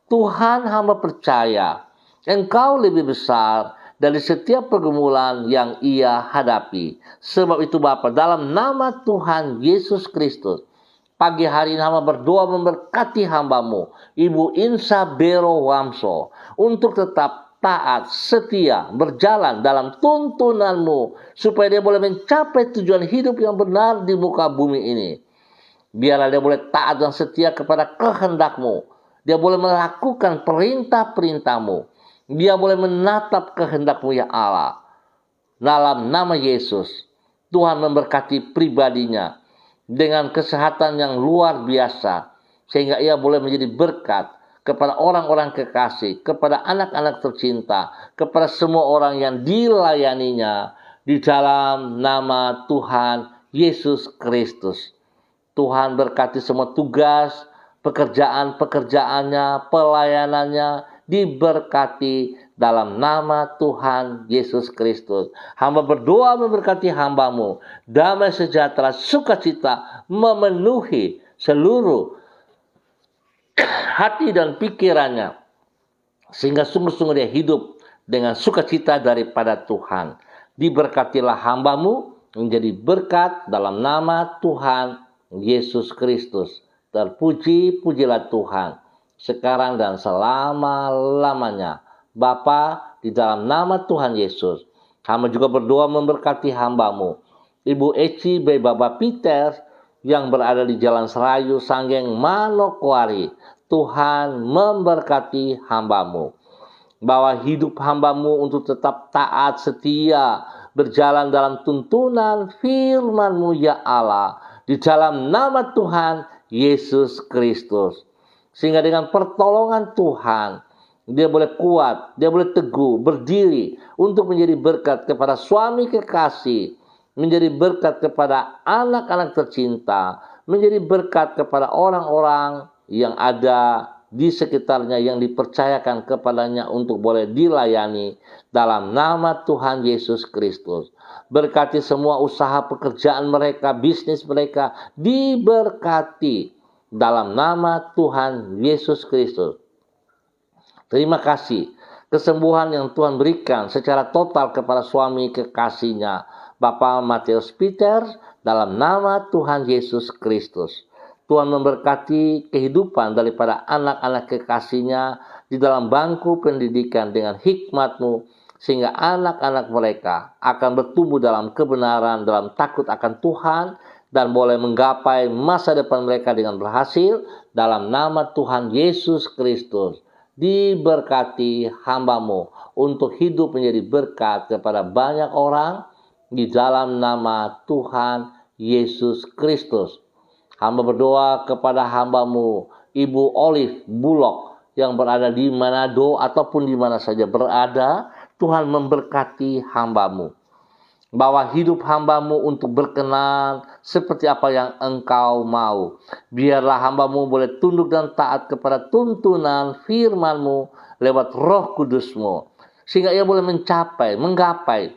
Tuhan, hamba percaya Engkau lebih besar dari setiap pergumulan yang ia hadapi. Sebab itu Bapa, dalam nama Tuhan Yesus Kristus, pagi hari ini hamba berdoa memberkati hambamu, Ibu Insa Bero Wamso, untuk tetap taat, setia, berjalan dalam tuntunanmu, supaya dia boleh mencapai tujuan hidup yang benar di muka bumi ini. Biarlah dia boleh taat dan setia kepada kehendak-Mu. Dia boleh melakukan perintah-perintah-Mu. Dia boleh menatap kehendak-Mu, ya Allah. Dalam nama Yesus, Tuhan memberkati pribadinya dengan kesehatan yang luar biasa, sehingga ia boleh menjadi berkat kepada orang-orang kekasih, kepada anak-anak tercinta, kepada semua orang yang dilayaninya di dalam nama Tuhan Yesus Kristus. Tuhan berkati semua tugas, pekerjaan-pekerjaannya, pelayanannya, diberkati dalam nama Tuhan Yesus Kristus. Hamba berdoa memberkati hambamu, damai sejahtera, sukacita memenuhi seluruh hati dan pikirannya, sehingga sungguh-sungguh dia hidup dengan sukacita daripada Tuhan. Diberkatilah hambamu menjadi berkat dalam nama Tuhan Yesus Kristus. Terpuji-pujilah Tuhan, sekarang dan selama-lamanya. Bapa, di dalam nama Tuhan Yesus, hamba juga berdoa memberkati hambamu, Ibu Eci B. Baba Peter, yang berada di Jalan Serayu, Sanggeng, Manokwari. Tuhan memberkati hambamu. Bawa hidup hambamu untuk tetap taat, setia, berjalan dalam tuntunan firman-Mu, ya Allah, di dalam nama Tuhan Yesus Kristus. Sehingga dengan pertolongan Tuhan, dia boleh kuat, dia boleh teguh, berdiri untuk menjadi berkat kepada suami kekasih, menjadi berkat kepada anak-anak tercinta, menjadi berkat kepada orang-orang yang ada di sekitarnya yang dipercayakan kepadanya untuk boleh dilayani dalam nama Tuhan Yesus Kristus. Berkati semua usaha pekerjaan mereka, bisnis mereka diberkati dalam nama Tuhan Yesus Kristus. Terima kasih kesembuhan yang Tuhan berikan secara total kepada suami kekasihnya, Bapak Matius Peter, dalam nama Tuhan Yesus Kristus. Tuhan memberkati kehidupan daripada anak-anak kekasihnya di dalam bangku pendidikan dengan hikmat-Mu, sehingga anak-anak mereka akan bertumbuh dalam kebenaran, dalam takut akan Tuhan, dan boleh menggapai masa depan mereka dengan berhasil dalam nama Tuhan Yesus Kristus. Diberkati hambamu untuk hidup menjadi berkat kepada banyak orang di dalam nama Tuhan Yesus Kristus. Hamba berdoa kepada hambamu, Ibu Olive Bulog, yang berada di Manado ataupun di mana saja berada. Tuhan memberkati hambamu. Bawa hidup hamba-Mu untuk berkenan seperti apa yang Engkau mau. Biarlah hamba-Mu boleh tunduk dan taat kepada tuntunan firman-Mu lewat Roh Kudus-Mu, sehingga ia boleh menggapai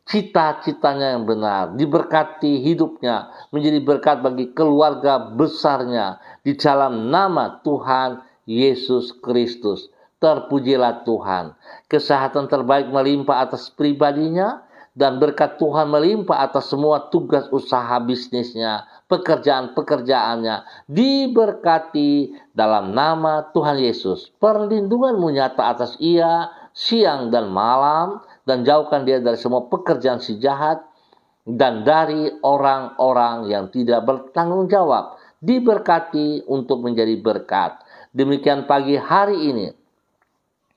cita-citanya yang benar. Diberkati hidupnya menjadi berkat bagi keluarga besarnya di dalam nama Tuhan Yesus Kristus. Terpujilah Tuhan. Kesehatan terbaik melimpah atas pribadinya, dan berkat Tuhan melimpah atas semua tugas usaha bisnisnya, pekerjaan-pekerjaannya. Diberkati dalam nama Tuhan Yesus. Perlindungan-Mu nyata atas ia siang dan malam, dan jauhkan dia dari semua pekerjaan si jahat dan dari orang-orang yang tidak bertanggung jawab. Diberkati untuk menjadi berkat. Demikian pagi hari ini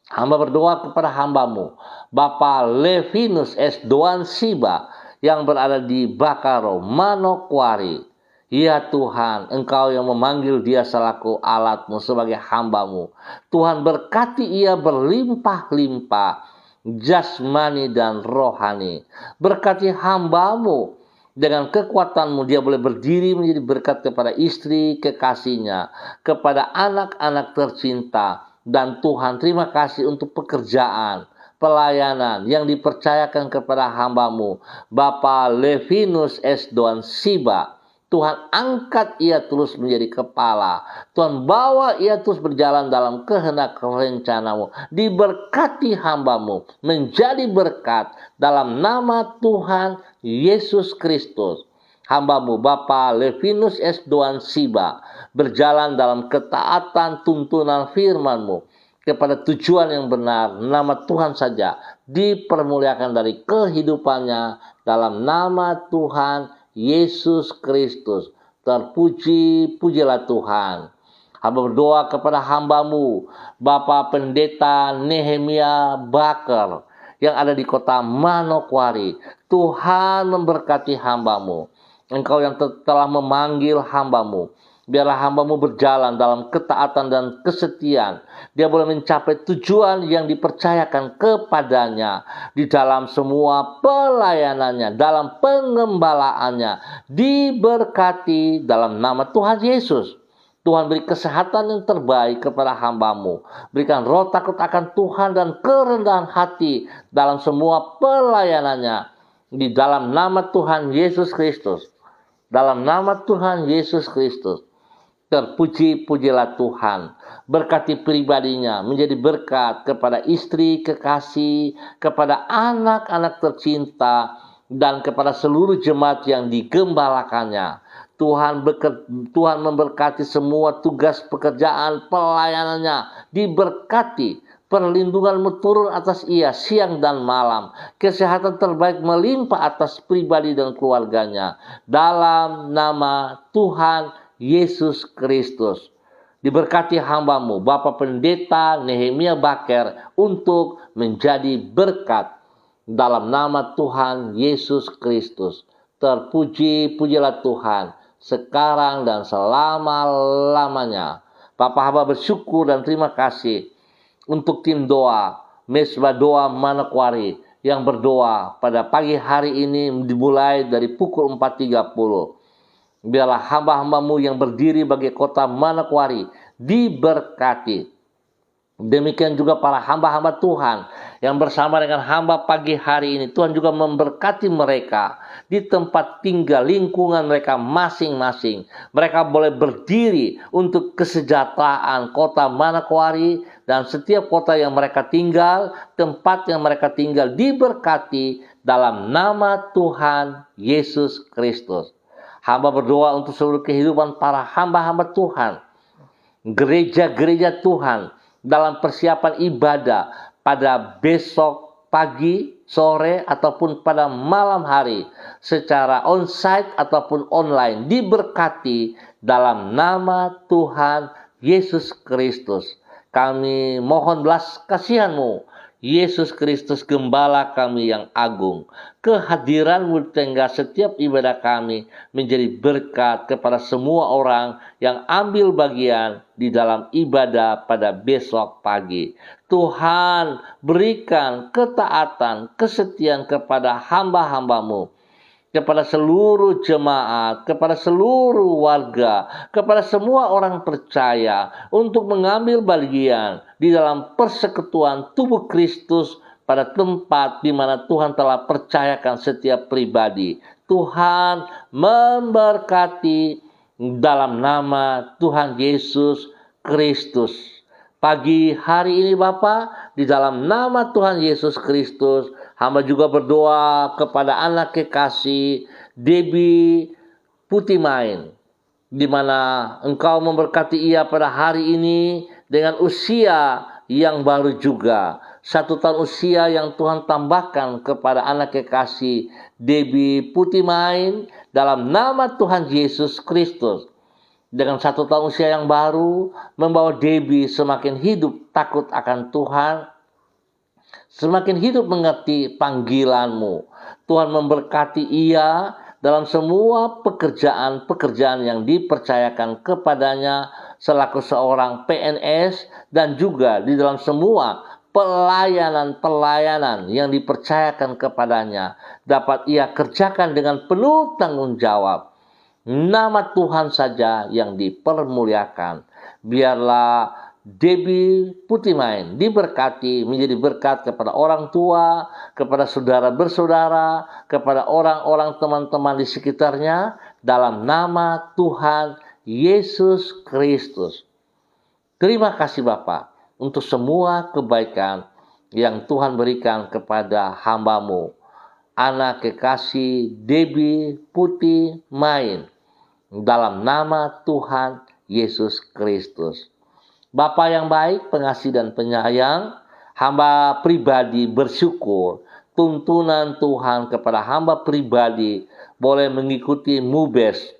hamba berdoa kepada hamba-Mu, Bapak Levinus S. Doan Siba, yang berada di Bakaro, Manokwari. Ya Tuhan, Engkau yang memanggil dia selaku alat-Mu sebagai hamba-Mu. Tuhan, berkati ia berlimpah-limpah, jasmani dan rohani. Berkati hamba-Mu, dengan kekuatan-Mu dia boleh berdiri menjadi berkat kepada istri kekasihnya, kepada anak-anak tercinta. Dan Tuhan, terima kasih untuk pekerjaan, pelayanan yang dipercayakan kepada hamba-Mu, Bapak Levinus S. Doan Siba. Tuhan, angkat ia terus menjadi kepala. Tuhan, bawa ia terus berjalan dalam kehendak rencana-Mu. Diberkati hamba-Mu menjadi berkat dalam nama Tuhan Yesus Kristus. Hamba-Mu Bapak Levinus S. Doan Siba berjalan dalam ketaatan tuntunan firman-Mu kepada tujuan yang benar. Nama Tuhan saja dipermuliakan dari kehidupannya dalam nama Tuhan Yesus Kristus. Terpuji-pujilah Tuhan. Hamba berdoa kepada hamba-Mu Bapak Pendeta Nehemia Bakar yang ada di kota Manokwari. Tuhan memberkati hamba-Mu. Engkau yang telah memanggil hamba-Mu. Biarlah hamba-Mu berjalan dalam ketaatan dan kesetiaan. Dia boleh mencapai tujuan yang dipercayakan kepadanya di dalam semua pelayanannya, dalam pengembalaannya. Diberkati dalam nama Tuhan Yesus. Tuhan, beri kesehatan yang terbaik kepada hamba-Mu. Berikan roh takut akan Tuhan dan kerendahan hati dalam semua pelayanannya. Di dalam nama Tuhan Yesus Kristus. Dalam nama Tuhan Yesus Kristus. Terpuji-pujilah Tuhan. Berkati pribadinya menjadi berkat kepada istri kekasih, kepada anak-anak tercinta, dan kepada seluruh jemaat yang digembalakannya. Tuhan memberkati semua tugas pekerjaan pelayanannya. Diberkati. Perlindungan-Mu turun atas ia siang dan malam. Kesehatan terbaik melimpah atas pribadi dan keluarganya. Dalam nama Tuhan Yesus Kristus. Diberkati hamba-Mu Bapak Pendeta Nehemia Bakar untuk menjadi berkat. Dalam nama Tuhan Yesus Kristus. Terpuji-pujilah Tuhan sekarang dan selama-lamanya. Bapak hamba bersyukur dan terima kasih untuk tim doa Mesbah Doa Manokwari yang berdoa pada pagi hari ini dimulai dari pukul 4.30. Biarlah hamba-hamba-Mu yang berdiri bagi kota Manokwari diberkati. Demikian juga para hamba-hamba Tuhan yang bersama dengan hamba pagi hari ini. Tuhan juga memberkati mereka di tempat tinggal, lingkungan mereka masing-masing. Mereka boleh berdiri untuk kesejahteraan kota Manokwari dan setiap kota yang mereka tinggal, tempat yang mereka tinggal diberkati dalam nama Tuhan Yesus Kristus. Hamba berdoa untuk seluruh kehidupan para hamba-hamba Tuhan, gereja-gereja Tuhan, dalam persiapan ibadah pada besok pagi, sore, ataupun pada malam hari, secara onsite ataupun online, diberkati dalam nama Tuhan Yesus Kristus. Kami mohon belas kasihan-Mu Yesus Kristus Gembala kami yang agung, kehadiran-Mu di tengah setiap ibadah kami menjadi berkat kepada semua orang yang ambil bagian di dalam ibadah pada besok pagi. Tuhan, berikan ketaatan, kesetiaan kepada hamba-hamba-Mu, kepada seluruh jemaat, kepada seluruh warga, kepada semua orang percaya untuk mengambil bagian di dalam persekutuan tubuh Kristus pada tempat di mana Tuhan telah percayakan setiap pribadi. Tuhan memberkati dalam nama Tuhan Yesus Kristus. Pagi hari ini Bapa, di dalam nama Tuhan Yesus Kristus, hamba juga berdoa kepada anak kekasih Debbie Putimain, di mana Engkau memberkati ia pada hari ini dengan usia yang baru juga. 1 tahun usia yang Tuhan tambahkan kepada anak kekasih Debbie Putimain dalam nama Tuhan Yesus Kristus. Dengan 1 tahun usia yang baru, membawa Debbie semakin hidup takut akan Tuhan, semakin hidup mengerti panggilan-Mu. Tuhan memberkati ia dalam semua pekerjaan-pekerjaan yang dipercayakan kepadanya selaku seorang PNS, dan juga di dalam semua pelayanan-pelayanan yang dipercayakan kepadanya dapat ia kerjakan dengan penuh tanggung jawab. Nama Tuhan saja yang dipermuliakan. Biarlah Debbie Putimain diberkati menjadi berkat kepada orang tua, kepada saudara bersaudara, kepada orang-orang teman-teman di sekitarnya dalam nama Tuhan Yesus Kristus. Terima kasih Bapa untuk semua kebaikan yang Tuhan berikan kepada hamba-Mu, anak kekasih Debbie Putimain, dalam nama Tuhan Yesus Kristus. Bapa yang baik, pengasih dan penyayang, hamba pribadi bersyukur tuntunan Tuhan kepada hamba pribadi boleh mengikuti MUBES,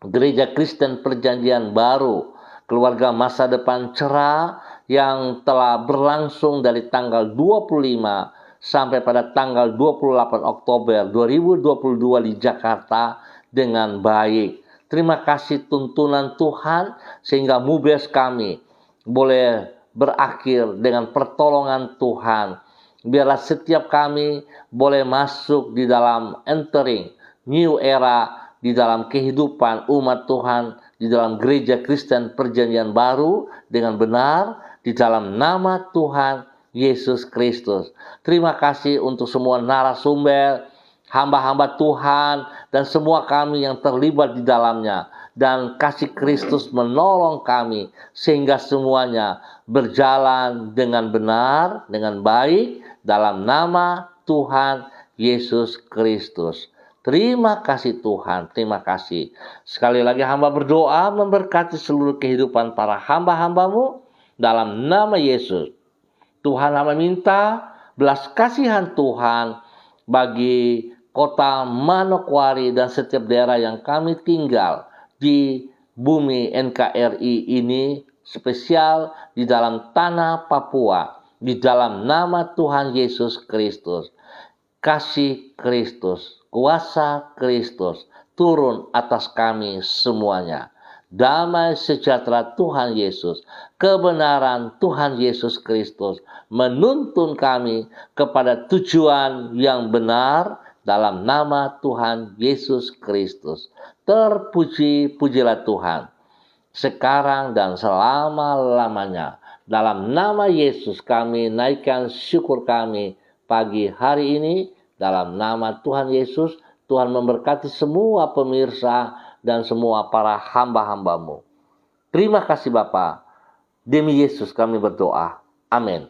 Gereja Kristen Perjanjian Baru, Keluarga Masa Depan Cerah, yang telah berlangsung dari tanggal 25 sampai pada tanggal 28 Oktober 2022 di Jakarta dengan baik. Terima kasih tuntunan Tuhan sehingga MUBES kami boleh berakhir dengan pertolongan Tuhan. Biarlah setiap kami boleh masuk di dalam entering new era di dalam kehidupan umat Tuhan di dalam Gereja Kristen Perjanjian Baru dengan benar di dalam nama Tuhan Yesus Kristus. Terima kasih untuk semua narasumber, hamba-hamba Tuhan, dan semua kami yang terlibat di dalamnya. Dan kasih Kristus menolong kami sehingga semuanya berjalan dengan benar, dengan baik dalam nama Tuhan Yesus Kristus. Terima kasih Tuhan, terima kasih. Sekali lagi hamba berdoa memberkati seluruh kehidupan para hamba-hamba-Mu dalam nama Yesus. Tuhan, hamba minta belas kasihan Tuhan bagi kota Manokwari dan setiap daerah yang kami tinggal di bumi NKRI ini, spesial di dalam tanah Papua, di dalam nama Tuhan Yesus Kristus. Kasih Kristus, kuasa Kristus turun atas kami semuanya. Damai sejahtera Tuhan Yesus, kebenaran Tuhan Yesus Kristus menuntun kami kepada tujuan yang benar dalam nama Tuhan Yesus Kristus. Terpuji-pujilah Tuhan sekarang dan selama-lamanya. Dalam nama Yesus kami naikkan syukur kami pagi hari ini. Dalam nama Tuhan Yesus, Tuhan memberkati semua pemirsa dan semua para hamba-hamba-Mu. Terima kasih Bapa. Demi Yesus kami berdoa. Amin.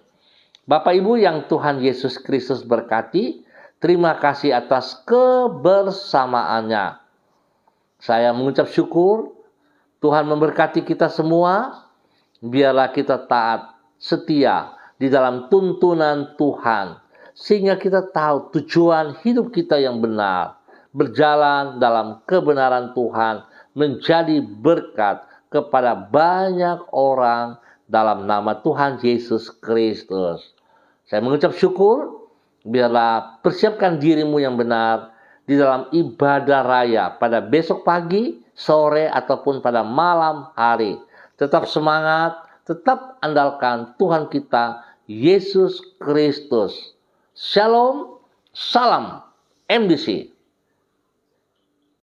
Bapak Ibu yang Tuhan Yesus Kristus berkati, terima kasih atas kebersamaannya. Saya mengucap syukur, Tuhan memberkati kita semua. Biarlah kita taat, setia di dalam tuntunan Tuhan, sehingga kita tahu tujuan hidup kita yang benar, berjalan dalam kebenaran Tuhan, menjadi berkat kepada banyak orang dalam nama Tuhan Yesus Kristus. Saya mengucap syukur, biarlah persiapkan dirimu yang benar di dalam ibadah raya pada besok pagi, sore, ataupun pada malam hari. Tetap semangat, tetap andalkan Tuhan kita, Yesus Kristus. Shalom, salam MDC.